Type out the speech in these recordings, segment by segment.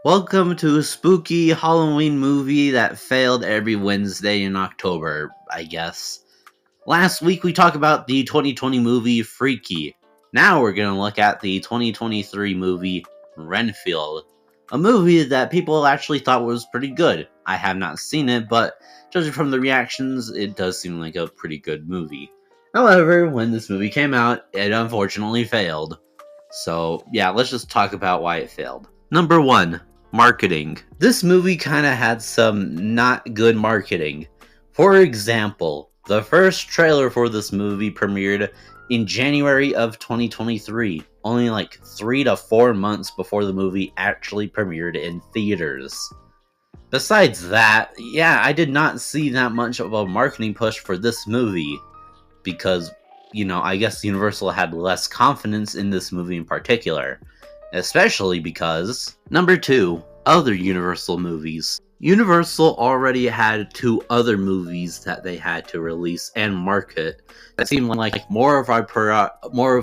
Welcome to a spooky Halloween movie that failed every Wednesday in October, I guess. Last week we talked about the 2020 movie Freaky. Now we're going to look at the 2023 movie Renfield. A movie that people actually thought was pretty good. I have not seen it, but judging from the reactions, it does seem like a pretty good movie. However, when this movie came out, it unfortunately failed. So, yeah, let's just talk about why it failed. Number 1. Marketing. This movie kind of had some not good marketing. For example, the first trailer for this movie premiered in January of 2023, only like 3 to 4 months before the movie actually premiered in theaters. Besides that, yeah, I did not see that much of a marketing push for this movie, because, I guess Universal had less confidence in this movie in particular. Especially because, number 2, other Universal movies. Universal already had 2 other movies that they had to release and market that seemed like more of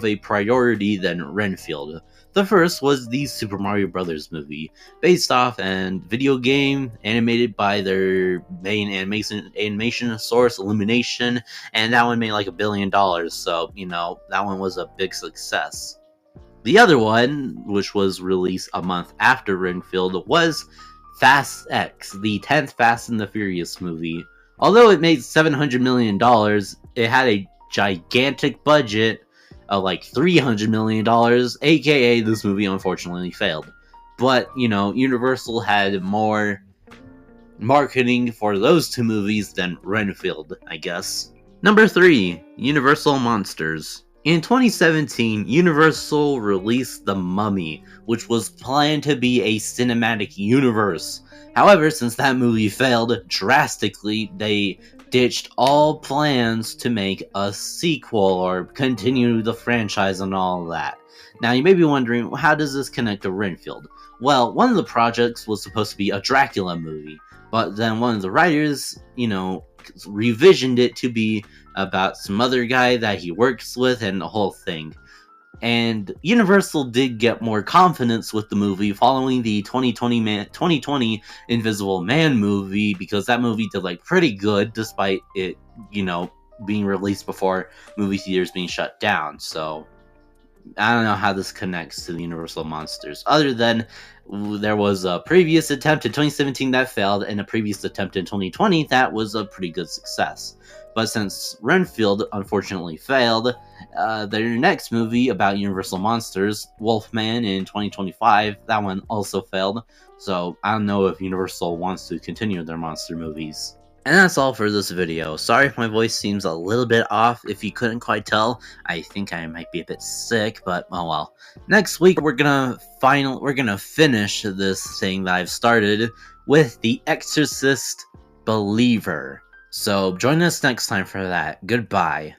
a priority than Renfield. The first was the Super Mario Bros. Movie, based off a video game animated by their main animation source, Illumination, and that one made like $1 billion, so, that one was a big success. The other one, which was released a month after Renfield, was Fast X, the 10th Fast and the Furious movie. Although it made $700 million, it had a gigantic budget of like $300 million, aka this movie unfortunately failed. But, Universal had more marketing for those 2 movies than Renfield, I guess. Number 3, Universal Monsters. In 2017, Universal released The Mummy, which was planned to be a cinematic universe. However, since that movie failed drastically, they ditched all plans to make a sequel or continue the franchise and all that. Now, you may be wondering, how does this connect to Renfield? Well, one of the projects was supposed to be a Dracula movie, but then one of the writers, revisioned it to be about some other guy that he works with and the whole thing. And Universal did get more confidence with the movie following the 2020 Invisible Man movie, because that movie did like pretty good despite it, being released before movie theaters being shut down. So I don't know how this connects to the Universal Monsters, other than there was a previous attempt in 2017 that failed, and a previous attempt in 2020 that was a pretty good success. But since Renfield unfortunately failed, their next movie about Universal Monsters, Wolfman in 2025, that one also failed. So I don't know if Universal wants to continue their monster movies. And that's all for this video. Sorry if my voice seems a little bit off. If you couldn't quite tell, I think I might be a bit sick, but oh well. Next week we're gonna finish this thing that I've started with The Exorcist Believer. So join us next time for that. Goodbye.